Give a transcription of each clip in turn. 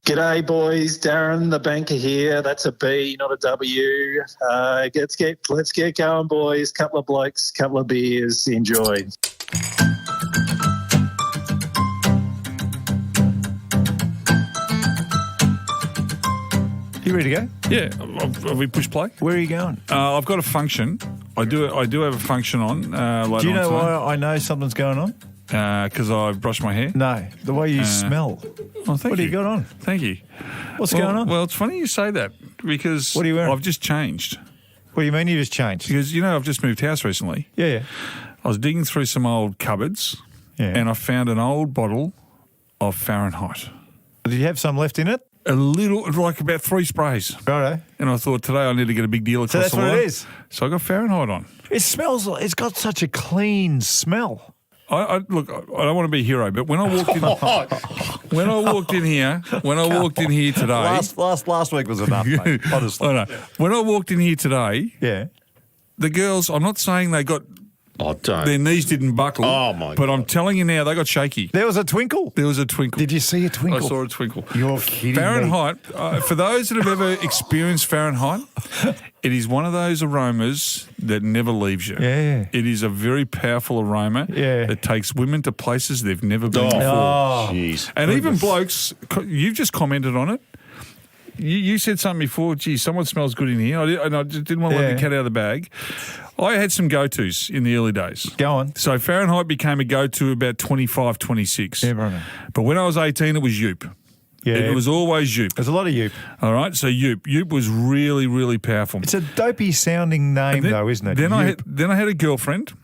G'day, boys. Darren, the banker here. That's a B, not a W. Let's get going, boys. Couple of blokes, couple of beers. Enjoy. You ready to go? Yeah. Have we pushed play? Where are you going? I've got a function. I do have a function on later. Do you know on why I know something's going on? Because I brushed my hair. No, the way you smell. Oh, thank What you. do you got on? Thank you. What's going on? Well, it's funny you say that because What are you wearing? I've just changed. What do you mean you just changed? Because, I've just moved house recently. Yeah. I was digging through some old cupboards and I found an old bottle of Fahrenheit. Did you have some left in it? A little, like about 3 sprays. Righto. And I thought today I need to get a big deal across the line. So that's what it is? So I got Fahrenheit on. It smells, it's got such a clean smell. Look, I don't want to be a hero, but when I walked in, when I walked in here today, last week was enough, mate, honestly. I know. When I walked in here today, Yeah. the girls, I'm not saying they got their knees didn't buckle. Oh, my But God. I'm telling you now, they got shaky. There was a twinkle. There was a twinkle. Did you see a I twinkle? saw a twinkle. You're kidding Fahrenheit, for those that have ever experienced Fahrenheit, it is one of those aromas that never leaves you. Yeah. It is a very powerful aroma that takes women to places they've never been before. Oh, Jeez. And even blokes, you've just commented on it. You said something before, gee, someone smells good in here. I just didn't want to let the cat out of the bag. I had some go-tos in the early days. Go on. So Fahrenheit became a go-to about 25, 26. Yeah, right. But when I was 18, it was Yoop. Yeah. It was always Yoop. There's a lot of you. All right, so Yoop. Yoop was really, really powerful. It's a dopey sounding name, though, isn't it? Then I Yoop. had a girlfriend,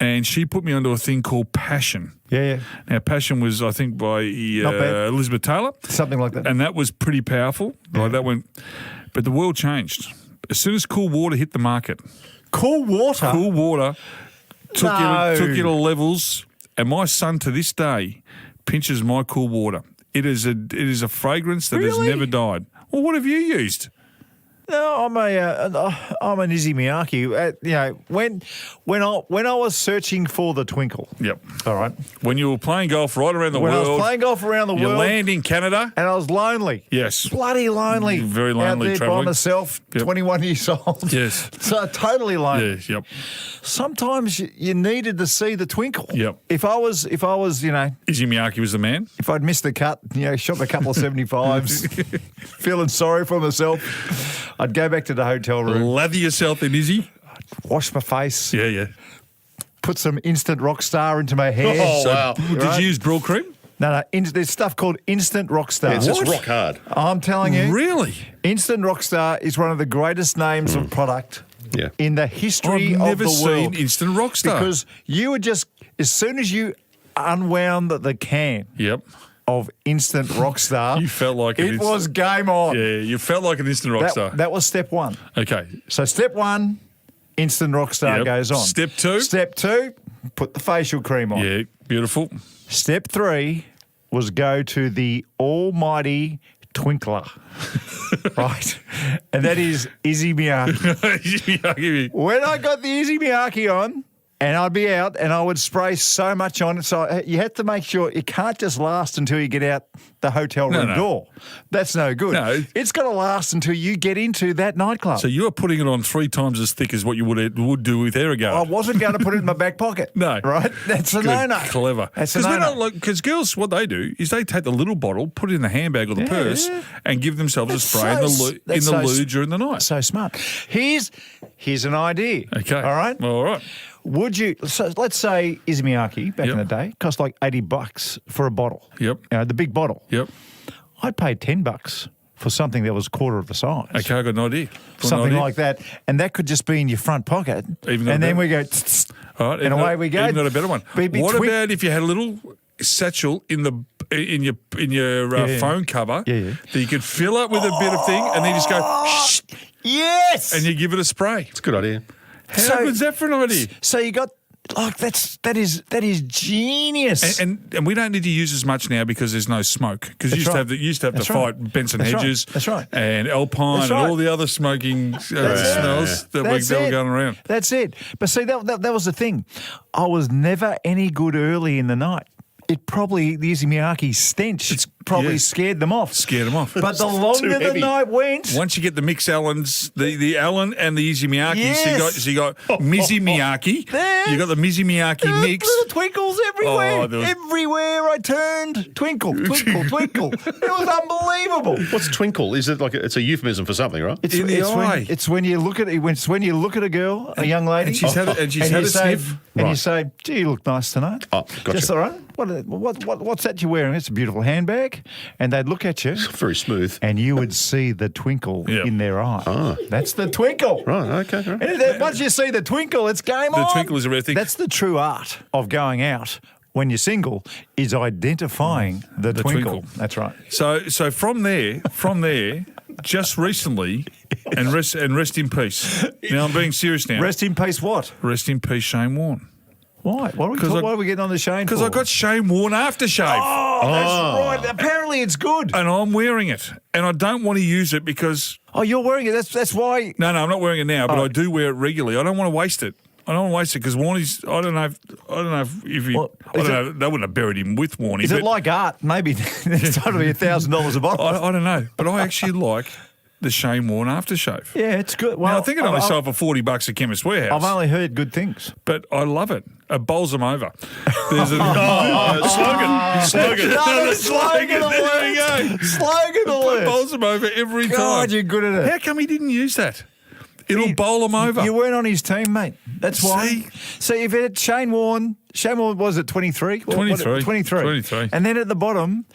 and she put me onto a thing called Passion. Yeah. Now, Passion was, I think, by bad. Elizabeth Taylor. Something like that. And that was pretty powerful. Like that went, but the world changed. As soon as cool water hit the market, Cool water? cool water took No. you to levels, and my son to this day pinches my cool water. It is a fragrance that has Really? never died. Well, what have you used? No, I'm an Izzy Miyake. When I was searching for the twinkle. Yep. All right. When you were playing golf right around the When world. I was playing golf around the you world. land in Canada. And I was lonely. Yes. Bloody lonely. Very lonely Out there travelling. by myself, Yep. 21 years old. Yes. So totally lonely. Yes. Yep. Sometimes you needed to see the twinkle. Yep. If I was, Izzy Miyake was the man. if I'd missed the cut, shot a couple of 75s, feeling sorry for myself, I'd go back to the hotel room, Lather yourself in Izzy. wash my face, Yeah. put some instant Rockstar into my hair. Oh, wow. Did you use Brill cream? No, there's stuff called instant Rockstar. It's just rock hard. I'm telling you, Really? instant Rockstar is one of the greatest names of product Yeah. in the history I've of never the seen world. Instant Rockstar. Because you would just, as soon as you unwound the can Yep. of instant Rockstar, You felt like it was game on. Yeah, you felt like an instant Rockstar. That was step one. Okay. So step one, instant Rockstar Yep. goes on. Step two? Step two, put the facial cream on. Yeah, beautiful. Step three was go to the almighty twinkler. Right? And that is Izzy Miyake. When I got the Izzy Miyake on, and I'd be out and I would spray so much on it. So you had to make sure it can't just last until you get out the hotel room No. door. That's no good. No. It's got to last until you get into that nightclub. So you are putting it on 3 times as thick as what you would do with Aerogard. I wasn't going to put it in my back pocket. No. Right? That's a Good, no-no. Clever. That's a no-no. Because girls, what they do is they take the little bottle, put it in the handbag or the purse, and give themselves That's a spray in the loo during the night. So smart. Here's an idea. Okay. All right? All right. Would you, so let's say Izzy Miyake back Yep. in the day cost like $80 for a bottle. Yep. The big bottle. Yep. I'd pay $10 for something that was quarter of the size. Okay, I got an idea. Something like that. And that could just be in your front pocket. Even got and a then better- we go, All right. and away we go. Even got a better one. Be What twink- about if you had a little satchel in your phone cover Yeah. that you could fill up with a bit of thing, and then you just go shh, Yes! and you give it a spray. It's a good idea. How good's that for an idea? So you got, like, that is genius. And we don't need to use as much now because there's no smoke. Because you That's used to have That's to right. fight Benson That's right. Hedges, That's right. and Alpine, That's and right. all the other smoking smells that That's were it. going around. That's it. But see, that was the thing. I was never any good early in the night. the Izzy Miyake stench probably scared them off. But the longer the night went... Once you get the mix Allens, the Allen and the Izzy Miyake, Yes. so you got Mizzy Miyake. You got the Mizzy Miyake mix. Little twinkles everywhere. Oh, Everywhere I turned, twinkle, twinkle, twinkle. It was unbelievable. What's twinkle? Is it like it's a euphemism for something, right? In the eye. It's when you look at a girl, a young lady, And she's had a sniff. and you say, "Gee, you look nice tonight." Oh, gotcha. Just all right. What's that you're wearing? It's a beautiful handbag. And they'd look at you, Very smooth. and you would see the twinkle in their eye. Ah. That's the twinkle. Right, okay. Right. And then once you see the twinkle, it's game on. The twinkle is a rare thing. That's the true art of going out when you're single, is identifying the twinkle. That's right. So from there, just recently, and rest in peace. Now I'm being serious now. Rest in peace. What? Rest in peace, Shane Warne. Why? Why are we getting on the Shane? Because I got Shane Warne aftershave. Oh, that's right. Apparently, it's good. And I'm wearing it, and I don't want to use it because. Oh, you're wearing it. That's why. No, I'm not wearing it now, but I do wear it regularly. I don't want to waste it. I don't want to waste it because Warnie's. I don't know if he. Well, I don't know. They wouldn't have buried him with Warnie. Is it like art? Maybe it's going to be $1,000 a bottle. I don't know, but I actually like the Shane Warne aftershave. Yeah, it's good. Well, Now, I think it only sold for $40 at Chemist Warehouse. I've only heard good things. But I love it. It bowls them over. There's a slogan. No, slogan There you go. Slogan alert. It bowls them over every time. God, you're good at it. How come he didn't use that? It'll bowl them over. You weren't on his team, mate. That's why. So if it had Shane Warne was it 23? 23. 23. And then at the bottom,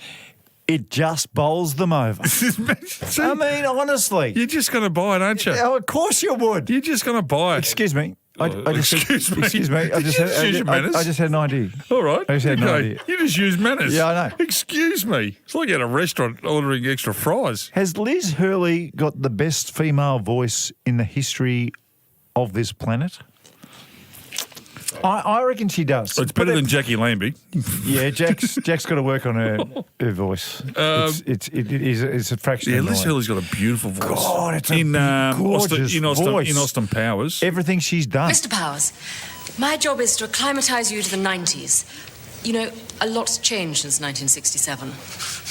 it just bowls them over. See, I mean, honestly. you're just going to buy it, aren't you? Oh, of course you would. You're just going to buy it. Excuse me. Excuse me. I just Excuse your manners. I just had an idea. All right. I just had an idea. You just use manners. Yeah, I know. Excuse me. It's like at a restaurant ordering extra fries. Has Liz Hurley got the best female voice in the history of this planet? I reckon she does. It's better than Jackie Lambie. Yeah, Jack's got to work on her voice. It's a fraction. Yeah, of Liz mine. Hurley's got a beautiful voice. God, it's a gorgeous voice. In Austin Powers. Everything she's done. Mr. Powers, my job is to acclimatise you to the 90s. You know, a lot's changed since 1967.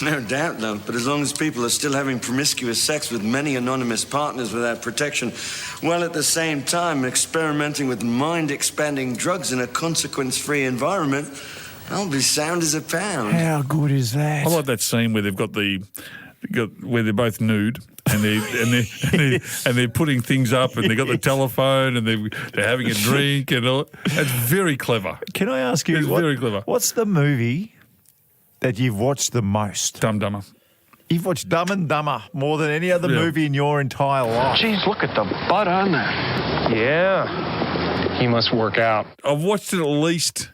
No doubt, though. But as long as people are still having promiscuous sex with many anonymous partners without protection, while at the same time experimenting with mind-expanding drugs in a consequence-free environment, I'll be sound as a pound. How good is that? I like that scene where they've got where they're both nude and they're putting things up and they've got the telephone and they're having a drink and all. That's very clever. Can I ask you? It's very clever. What's the movie that you've watched the most? Dumb Dumber. You've watched Dumb and Dumber more than any other movie in your entire life. Jeez, look at the butt on that. Yeah. He must work out. I've watched it at least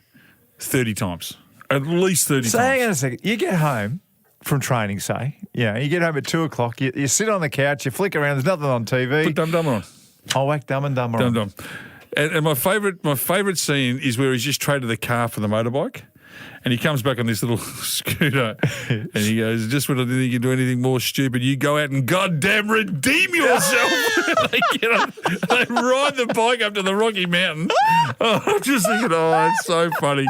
30 times. At least 30 So times. hang on a second. You get home from training, say. You get home at 2 o'clock. You sit on the couch. You flick around. There's nothing on TV. Put Dumb Dumber on. I'll whack Dumb and Dumber on. Dumb. And my favourite scene is where he's just traded the car for the motorbike. And he comes back on this little scooter and he goes, just when I didn't think you'd do anything more stupid, you go out and goddamn redeem yourself. They get on, they ride the bike up to the Rocky Mountain. Oh, I'm just thinking, it's so funny.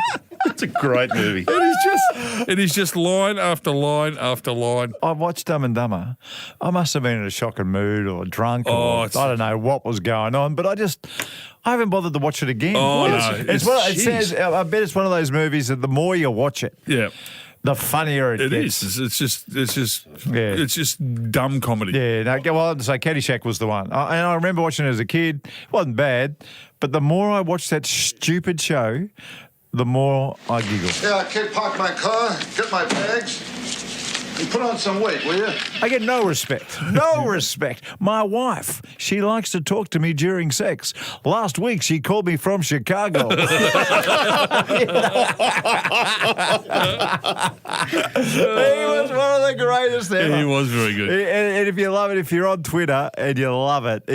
It's a great movie. It is just line after line after line. I watched Dumb and Dumber. I must have been in a shocking mood or drunk or I don't know what was going on, but I haven't bothered to watch it again. Oh, no. It says, I bet it's one of those movies that the more you watch it, the funnier it gets. It is. It's just dumb comedy. Yeah, no, well, I'd say Caddyshack was the one. And I remember watching it as a kid. It wasn't bad, but the more I watched that stupid show, the more I giggle. Yeah, kid, park my car, get my bags, and put on some weight, will you? I get no respect. No respect. My wife, she likes to talk to me during sex. Last week, she called me from Chicago. He was one of the greatest ever. He was very good. And if you love it, if you're on Twitter and you love it,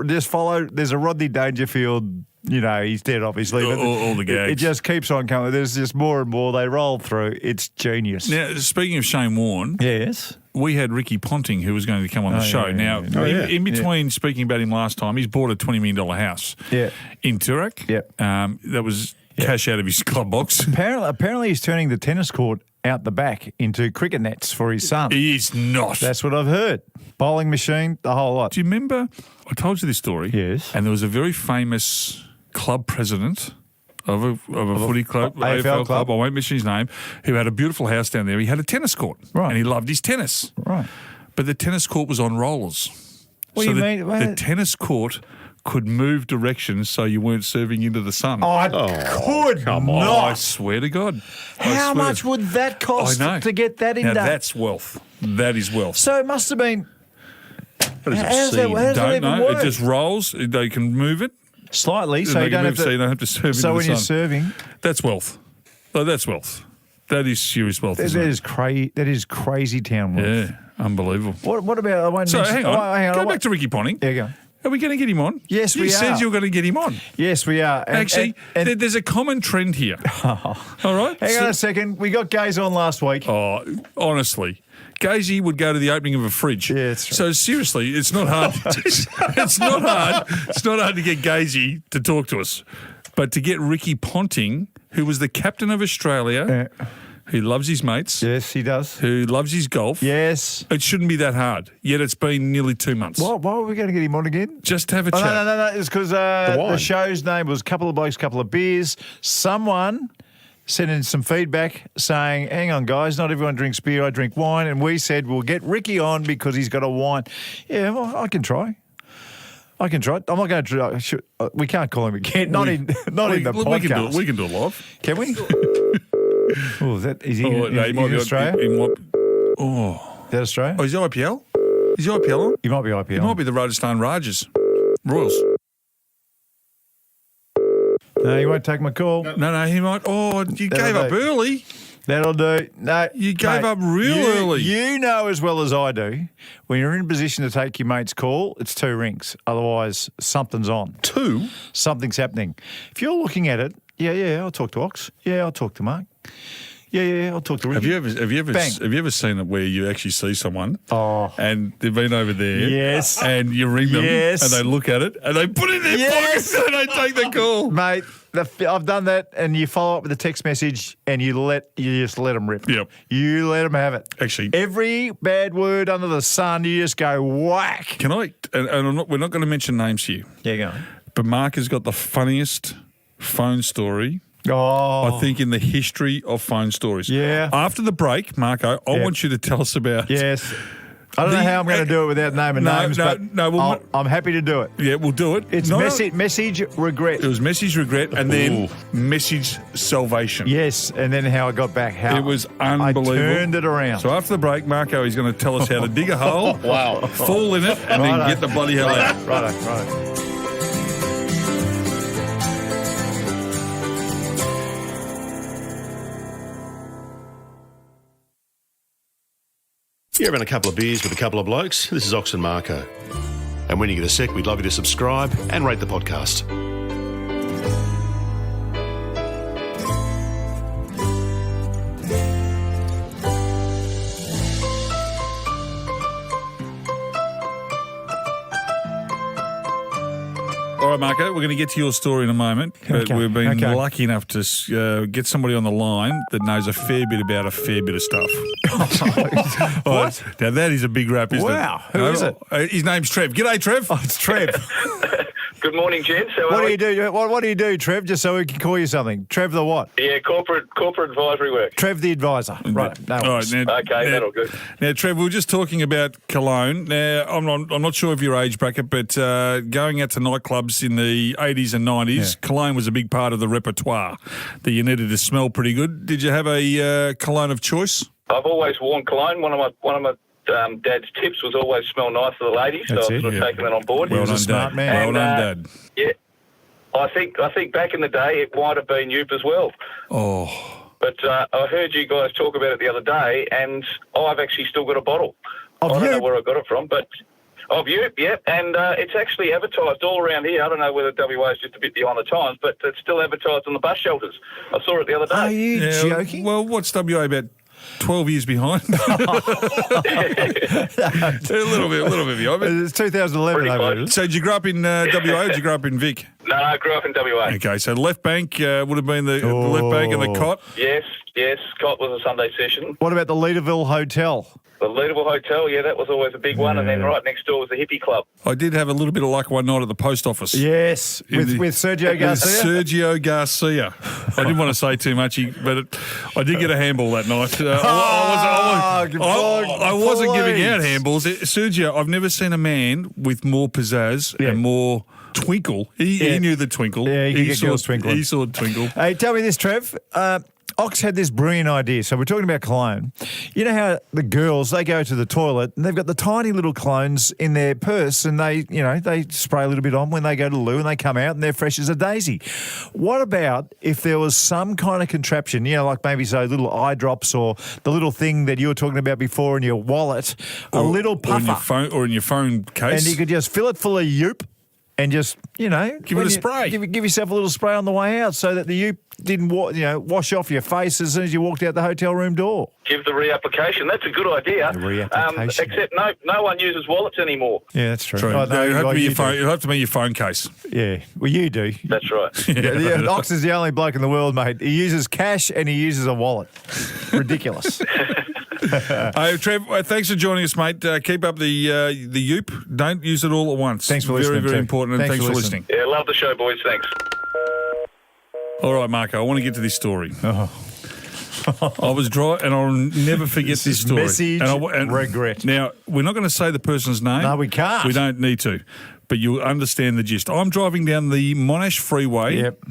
just follow, there's a Rodney Dangerfield. He's dead, obviously. But all the gags. It just keeps on coming. There's just more and more. They roll through. It's genius. Now, speaking of Shane Warne, yes, we had Ricky Ponting who was going to come on the show. In between speaking about him last time, he's bought a $20 million house in Toorak. Yeah. That was cash out of his club box. Apparently he's turning the tennis court out the back into cricket nets for his son. He is not. That's what I've heard. Bowling machine, the whole lot. Do you remember? I told you this story. Yes. And there was a very famous club president of a footy club, AFL club. I won't mention his name, who had a beautiful house down there. He had a tennis court. Right. And he loved his tennis. Right. But the tennis court was on rollers. What do you mean? The tennis court could move directions so you weren't serving into the sun. Could come not. on. I swear to God. How much would that cost I know. to get that in Now done? that's wealth. That is wealth. So it must have been. That is How does that Don't even know. work? It just rolls. They can move it. Slightly, so They you can don't move have so you to. don't have to serve into So the when you're sun. serving, That's wealth. Oh, that's wealth. That is serious wealth. that isn't it? is crazy. That is crazy town wealth. Yeah, unbelievable. What about? I won't So mention- hang on. hang on. Go back to Ricky Ponting. There you go. Are we going to get him on? Yes, you we said are. you were going to get him on. Yes, we are. And- Actually, and- there's a common trend here. All right? hang on a second. We got Gaze on last week. Oh, honestly. Gazy would go to the opening of a fridge. Yeah, that's right. So seriously, it's not hard. It's not hard. It's not hard to get Gazy to talk to us, but to get Ricky Ponting, who was the captain of Australia, who loves his mates, Yes, he does. who loves his golf. Yes. It shouldn't be that hard. Yet it's been nearly 2 months. Why were we going to get him on again? Just to have a Oh, chat. no. It's because wine. the show's name was Couple of Blokes, Couple of Beers. Someone sent in some feedback saying, hang on, guys, not everyone drinks beer, I drink wine. And we said, we'll get Ricky on because he's got a wine. Yeah, well, I can try. I'm not going to try. We can't call him again. Not in the podcast. We can do it live. Can we? Oh, is he in Australia? Oh, Is that Australia? is he IPL? Is he IPL on? He might be IPL. He might be the Rajasthan Rajas. Royals. No, he won't take my call. No, he might. Oh, you gave up early. That'll do. No, You gave up real early. You know as well as I do, when you're in a position to take your mate's call, it's 2 rings. Otherwise, something's on. 2? Something's happening. If you're looking at it, yeah, I'll talk to Ox. Yeah, I'll talk to Mark. Yeah, I'll talk to Ricky. Have you ever seen it where you actually see someone and they've been over there? Yes. And you ring them Yes. and they look at it and they put it in their Yes. pockets and they take the call. Mate, I've done that, and you follow up with a text message, and you just let them rip. Yep. You let them have it. Actually, Every bad word under the sun, you just go whack. can I? And we're not going to mention names here, Yeah, go on. but Mark has got the funniest phone story. Oh, I think in the history of phone stories. Yeah. After the break, Marko, I Yeah. want you to tell us about. yes. I don't know how I'm going to do it without naming names, but I'm happy to do it. Yeah, we'll do it. It's message regret. It was message regret and then message salvation. Yes, and then how I got back. How It was unbelievable. I turned it around. So after the break, Marko is going to tell us how to dig a hole, Wow. fall in it, and then Righto. get the bloody hell out. Righto. You're having a couple of beers with a couple of blokes. This is Ox and Marko. And when you get a sec, we'd love you to subscribe and rate the podcast. All right, Marko, we're going to get to your story in a moment, but Okay, we've been okay. lucky enough to get somebody on the line that knows a fair bit about a fair bit of stuff. What? Now, that is a big rap, isn't it? Wow, who is it? His name's Trev. G'day, Trev. Oh, it's Trev. Good morning, gents. What do you do? What do you do, Trev? Just so we can call you something. Trev the what? Yeah, corporate advisory work. Trev the advisor. Right. No All right, worries. now, Okay, that'll good. Now, Trev, we were just talking about Cologne. Now, I'm not sure of your age bracket, but going out to nightclubs in the 80s and 90s, Cologne was a big part of the repertoire that you needed to smell pretty good. Did you have a Cologne of choice? I've always worn cologne. One of my dad's tips was always smell nice for the ladies, so I've sort of taken that on board. Well was a done, smart Dad. man. Well done, Dad. Yeah, I think back in the day it might have been Yoop as well. Oh, But I heard you guys talk about it the other day, and I've actually still got a bottle. Of I don't know Yoop? where I got it from, but of Yoop, yeah. And it's actually advertised all around here. I don't know whether WA is just a bit behind the times, but it's still advertised on the bus shelters. I saw it the other day. Are you joking? Well, what's WA about 12 years behind. a little bit behind. It's 2011 over. So did you grow up in WA or did you grow up in Vic? No, I grew up in WA. Okay, so left bank would have been the left bank and the cot. Yes. Cot was a Sunday session. What about the Leaderville Hotel? The Leaderville Hotel, yeah, that was always a big one. And then right next door was the hippie club. I did have a little bit of luck one night at the post office. Yes, with Sergio Garcia. Sergio Garcia. I didn't want to say too much, but I did get a handball that night. I wasn't giving out handballs. Sergio, I've never seen a man with more pizzazz and more twinkle. He knew the twinkle. Yeah, he saw twinkle. He saw twinkle. Hey, tell me this, Trev. Ox had this brilliant idea. So we're talking about cologne. You know how the girls, they go to the toilet and they've got the tiny little colognes in their purse and they spray a little bit on when they go to the loo and they come out and they're fresh as a daisy. What about if there was some kind of contraption, like maybe so little eye drops or the little thing that you were talking about before in your wallet, a little puffer. Or in your phone case. And you could just fill it full of yoop and just, give it a spray. Give yourself a little spray on the way out so that the yoop didn't wash off your face as soon as you walked out the hotel room door. Give the reapplication. That's a good idea. The reapplication. Except no one uses wallets anymore. Yeah, that's true. Oh, no, it'll have to be your phone case. Yeah, well, you do. That's right. Ox is the only bloke in the world, mate. He uses cash and he uses a wallet. Ridiculous. Trev, thanks for joining us, mate. Keep up the yoop. Don't use it all at once. Thanks for listening. Very important, and thanks for listening. Yeah, love the show, boys. Thanks. All right, Marko, I want to get to this story. I was dry, and I'll never forget this story. Message regret. Now, we're not going to say the person's name. No, we can't. We don't need to, but you'll understand the gist. I'm driving down the Monash Freeway. Yep.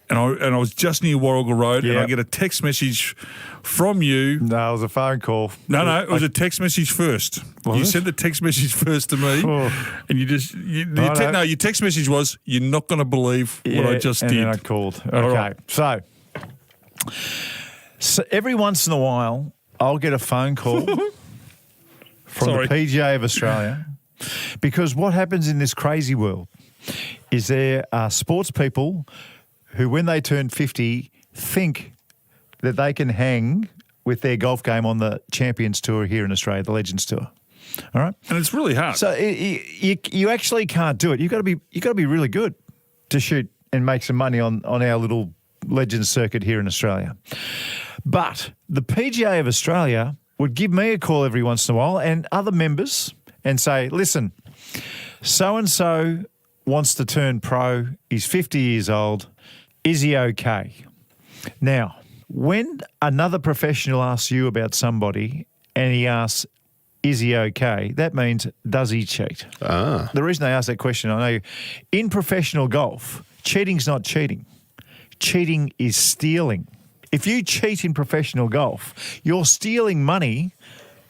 And I was just near Warrigal Road, and I get a text message from you. No, it was a phone call. No, it was a text message first. You sent the text message first to me, and your text message was, "You're not going to believe what I just did." And then I called. Okay, so every once in a while, I'll get a phone call from the PGA of Australia, because what happens in this crazy world is there are sports people who, when they turn 50, think that they can hang with their golf game on the Champions Tour here in Australia, the Legends Tour. All right, and it's really hard. So you actually can't do it. You've got to be really good to shoot and make some money on our little Legends circuit here in Australia. But the PGA of Australia would give me a call every once in a while and other members and say, "Listen, so and so wants to turn pro. He's 50 years old. Is he okay?" Now, when another professional asks you about somebody and he asks, "Is he okay?" that means, does he cheat? The reason they ask that question, I know, in professional golf, cheating's not cheating. Cheating is stealing. If you cheat in professional golf, you're stealing money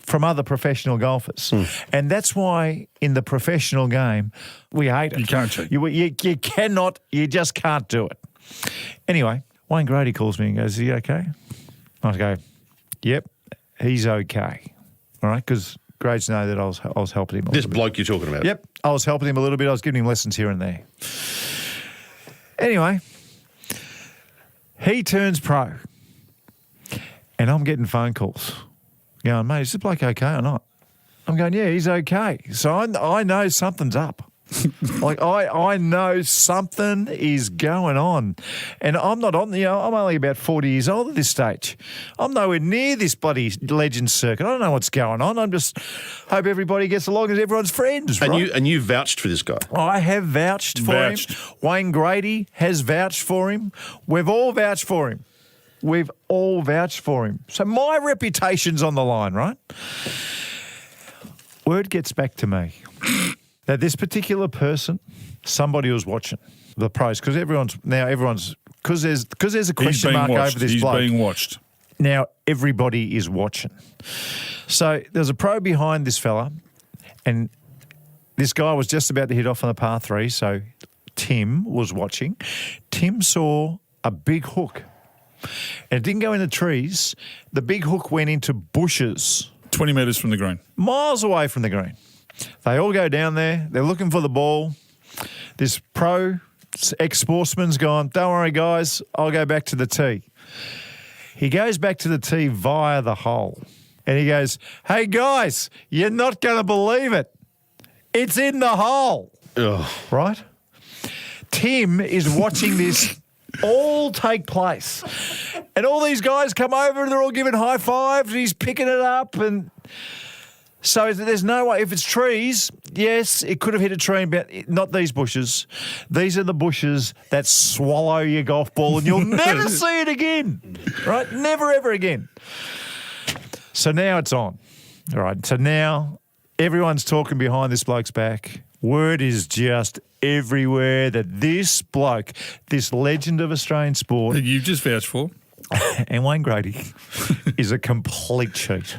from other professional golfers. And that's why in the professional game, we hate it. You can't cheat. You cannot, you just can't do it. Anyway, Wayne Grady calls me and goes, "Is he okay?" I go, "Yep, he's okay." All right, because Grades know that I was helping him. This bloke you're talking about? Yep, I was helping him a little bit. I was giving him lessons here and there. Anyway, he turns pro, and I'm getting phone calls going, "Mate, is this bloke okay or not?" I'm going, "Yeah, he's okay." So I know something's up. Like I know something is going on, and I'm not on. I'm only about 40 years old at this stage. I'm nowhere near this bloody Legends circuit. I don't know what's going on. I'm just hope everybody gets along as everyone's friends. And you vouched for this guy. I have vouched for him. Wayne Grady has vouched for him. We've all vouched for him. So my reputation's on the line, right? Word gets back to me that this particular person, somebody was watching the pros, because everyone's because there's a question mark over this bloke. He's being watched. Now everybody is watching. So there's a pro behind this fella, and this guy was just about to hit off on the par 3. So Tim was watching. Tim saw a big hook, and it didn't go in the trees. The big hook went into bushes. 20 metres from the green. Miles away from the green. They all go down there. They're looking for the ball. This pro ex-sportsman's gone, "Don't worry, guys. I'll go back to the tee." He goes back to the tee via the hole and he goes, "Hey, guys, you're not going to believe it. It's in the hole." Ugh. Right? Tim is watching this all take place. And all these guys come over and they're all giving high fives and he's picking it up. And so there's no way. If it's trees, yes, it could have hit a tree, but not these bushes. These are the bushes that swallow your golf ball and you'll never see it again. Right? Never, ever again. So now it's on. All right. So now everyone's talking behind this bloke's back. Word is just everywhere that this bloke, this legend of Australian sport, You've just vouched for. and Wayne Grady, is a complete cheat.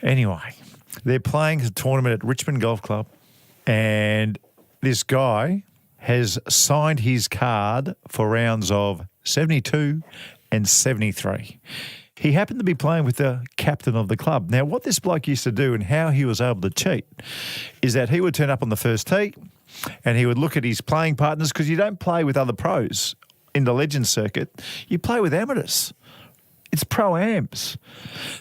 Anyway, they're playing a tournament at Richmond Golf Club, and this guy has signed his card for rounds of 72 and 73. He happened to be playing with the captain of the club. Now, what this bloke used to do and how he was able to cheat is that he would turn up on the first tee and he would look at his playing partners, because you don't play with other pros in the Legends circuit. You play with amateurs. It's pro-ams.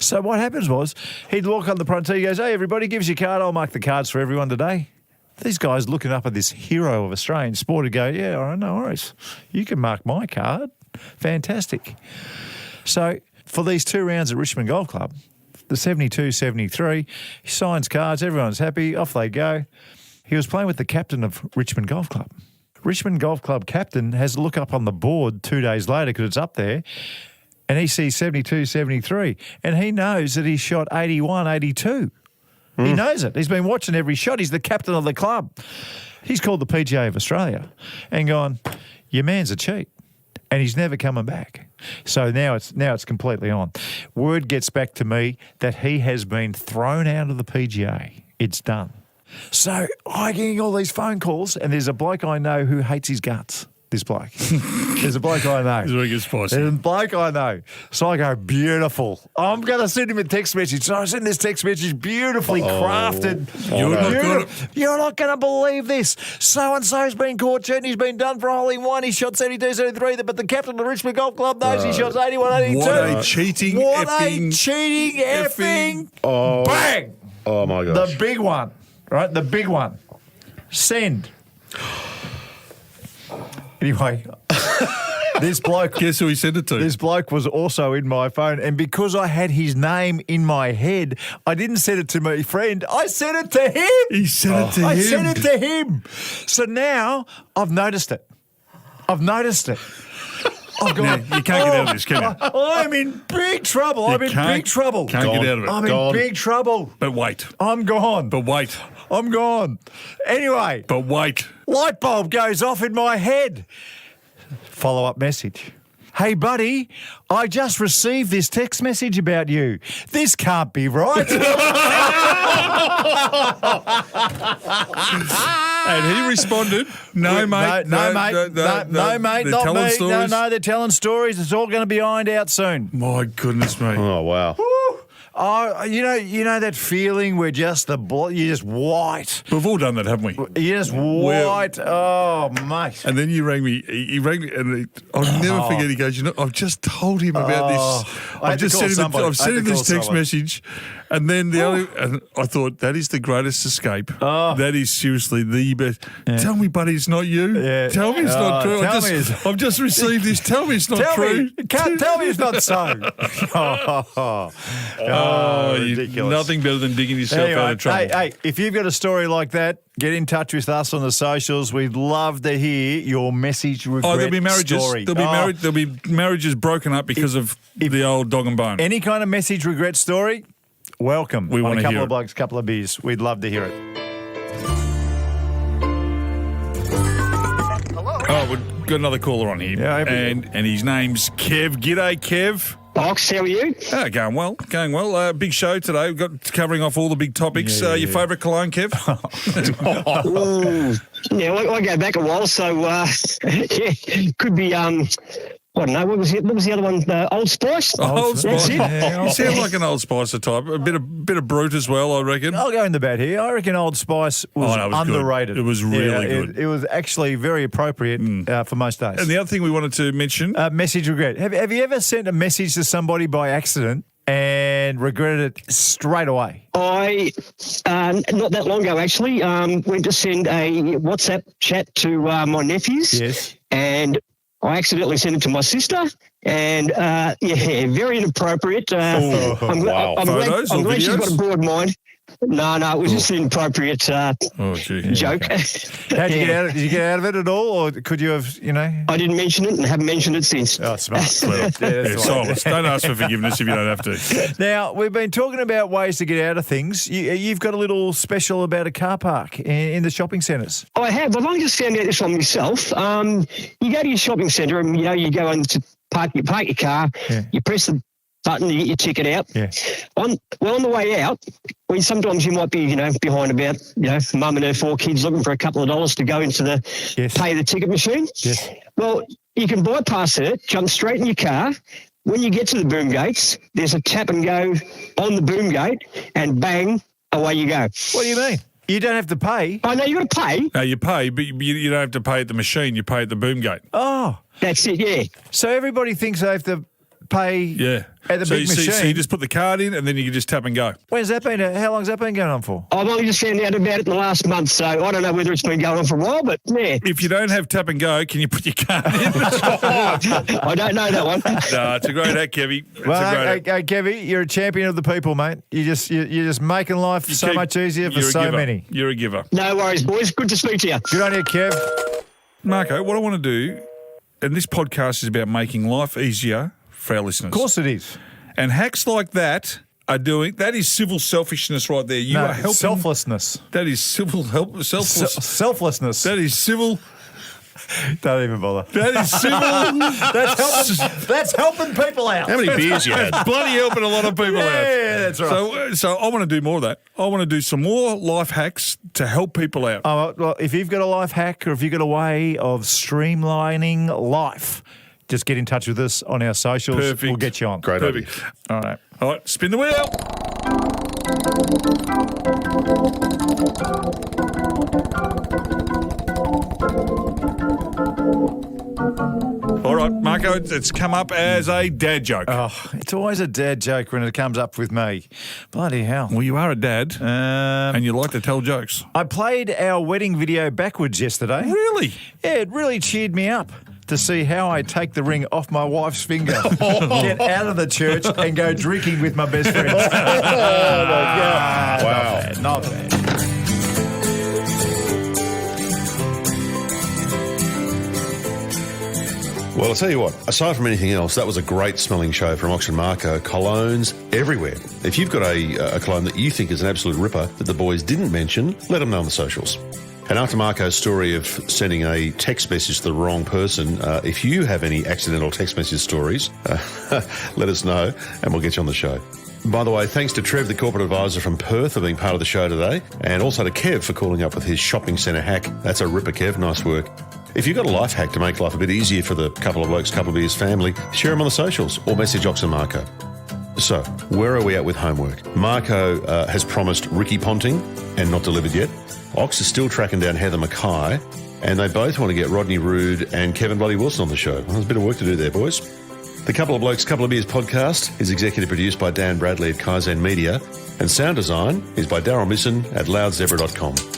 So what happens was he'd walk on the front tee, he goes, "Hey, everybody, give us your card. I'll mark the cards for everyone today." These guys looking up at this hero of Australian sport would go, "Yeah, all right, no worries. You can mark my card. Fantastic." So for these 2 rounds at Richmond Golf Club, the 72, 73, he signs cards, everyone's happy, off they go. He was playing with the captain of Richmond Golf Club. Richmond Golf Club captain has a look up on the board 2 days later, because it's up there, and he sees 72, 73, and he knows that he shot 81, 82. He knows it. He's been watching every shot. He's the captain of the club. He's called the PGA of Australia and gone, "Your man's a cheat." And he's never coming back. So now it's completely on. Word gets back to me that he has been thrown out of the PGA. It's done. So I'm getting all these phone calls, and there's a bloke I know who hates his guts. This bloke. There's a bloke I know. He's really good spicy. There's a bloke I know. So I go, beautiful. I'm going to send him a text message. So I send this text message, beautifully crafted. You're not going to believe this. So-and-so's been caught cheating. He's been done for a hole in one. He shot 72, 73, but the captain of the Richmond Golf Club knows he shot 81, 82. What a cheating effing. Bang. Oh, my gosh. The big one, right? The big one. Send. Anyway, this bloke... Guess who he sent it to? This bloke was also in my phone, and because I had his name in my head, I didn't send it to my friend. I sent it to him. He sent it to him. I sent it to him. So now I've noticed it. I've gone, now, you can't get out of this, can you? I'm in big trouble. I'm in big trouble. Can't get out of it. I'm in big trouble. But wait. I'm gone. But wait. I'm gone. Anyway. But wait. Light bulb goes off in my head. Follow-up message. "Hey, buddy, I just received this text message about you. This can't be right." And he responded, "No, mate. No, mate, not me. Stories. No, they're telling stories. It's all going to be ironed out soon. My goodness me. Oh, wow. Oh, you know that feeling where just you're just white. We've all done that, haven't we? You're just white. Oh, mate. And then you rang me. He rang me, and I'll never forget. He goes, I've just told him about this. I've just sent him this text message, and then and I thought that is the greatest escape. That is seriously the best. Yeah. Tell me, buddy, it's not you. Yeah. Tell me it's not true. I've just received this. Tell me it's not true. Tell me it's not so. Ridiculous. Nothing better than digging yourself out of trouble. Hey, if you've got a story like that, get in touch with us on the socials. We'd love to hear your message regret there'll be marriages. story. There'll be marriages broken up because of the old dog and bone. Any kind of message regret story, welcome. We want to hear it. A couple of blokes, couple of beers. We'd love to hear it. Oh, we've got another caller on here. Yeah, and his name's Kev. G'day, Kev. Ox, how are you? Going well. Big show today. We've got covering off all the big topics. Your favourite cologne, Kev? Yeah, I go back a while, so could be I don't know, what was the other one? Old Spice? Old Spice. That's it. Yeah, you sound like an Old Spicer type. A bit of brute as well, I reckon. I'll go in the bat here. I reckon Old Spice was, underrated. Good. It was really good. It was actually very appropriate for most days. And the other thing we wanted to mention... message regret. Have you ever sent a message to somebody by accident and regretted it straight away? I, not that long ago, actually, went to send a WhatsApp chat to my nephews. Yes. And I accidentally sent it to my sister, and very inappropriate. Wow. I'm Photos or glad she's videos? got a broad mind. No, it was just an inappropriate joke. Okay. Did you get out of it at all, or could you have, I didn't mention it and haven't mentioned it since. Oh, smart. Silence. Don't ask for forgiveness if you don't have to. Now, we've been talking about ways to get out of things. You've got a little special about a car park in the shopping centres. I have. I've only just found out this one myself. You go to your shopping centre and, you go in to park your car, you press the button, you get your ticket out. Yeah. On the way out, sometimes you might be, behind about, mum and her 4 kids looking for a couple of dollars to go into pay the ticket machine. Yes. Well, you can bypass it, jump straight in your car. When you get to the boom gates, there's a tap and go on the boom gate, and bang, away you go. What do you mean? You don't have to pay? I know you got to pay. No, you pay, but you don't have to pay at the machine. You pay at the boom gate. Oh. That's it, yeah. So everybody thinks they have to pay at the big machine. So you just put the card in and then you can just tap and go. When's that been? How long's that been going on for? I've only just found out about it in the last month, so I don't know whether it's been going on for a while, but yeah. If you don't have tap and go, can you put your card in? I don't know that one. No, it's a great hack, Kevy. Kevy, you're a champion of the people, mate. You're just making life so much easier for so many. You're a giver. No worries, boys. Good to speak to you. Good on you, Kev. Marko, what I want to do, and this podcast is about making life easier for our listeners. Of course it is. And hacks like that that is civil selfishness right there. You are helping. Selflessness. That is Selflessness. That is civil. Don't even bother. That is civil. That's helping people out. How many beers you had? That's bloody helping a lot of people out. Yeah, that's right. So I want to do more of that. I want to do some more life hacks to help people out. Oh, well, if you've got a life hack or if you've got a way of streamlining life, just get in touch with us on our socials. Perfect. We'll get you on. Great idea. All right. Spin the wheel. All right, Marko, it's come up as a dad joke. Oh, it's always a dad joke when it comes up with me. Bloody hell. Well, you are a dad, and you like to tell jokes. I played our wedding video backwards yesterday. Really? Yeah, it really cheered me up to see how I take the ring off my wife's finger, get out of the church and go drinking with my best friends. Oh, my God. Wow. Not bad. Well, I'll tell you what, aside from anything else, that was a great smelling show from Ox and Marko. Colognes everywhere. If you've got a cologne that you think is an absolute ripper that the boys didn't mention, let them know on the socials. And after Marko's story of sending a text message to the wrong person, if you have any accidental text message stories, let us know and we'll get you on the show. By the way, thanks to Trev, the corporate advisor from Perth, for being part of the show today, and also to Kev for calling up with his shopping centre hack. That's a ripper, Kev. Nice work. If you've got a life hack to make life a bit easier for the couple of blokes, couple of beers family, share them on the socials or message Ox and Marko. So, where are we at with homework? Marko has promised Ricky Ponting and not delivered yet. Ox is still tracking down Heather Mackay, and they both want to get Rodney Roode and Kevin Bloody Wilson on the show. Well, there's a bit of work to do there, boys. The Couple of Blokes, Couple of Beers podcast is executive produced by Dan Bradley at Kaizen Media, and sound design is by Daryl Misson at loudzebra.com.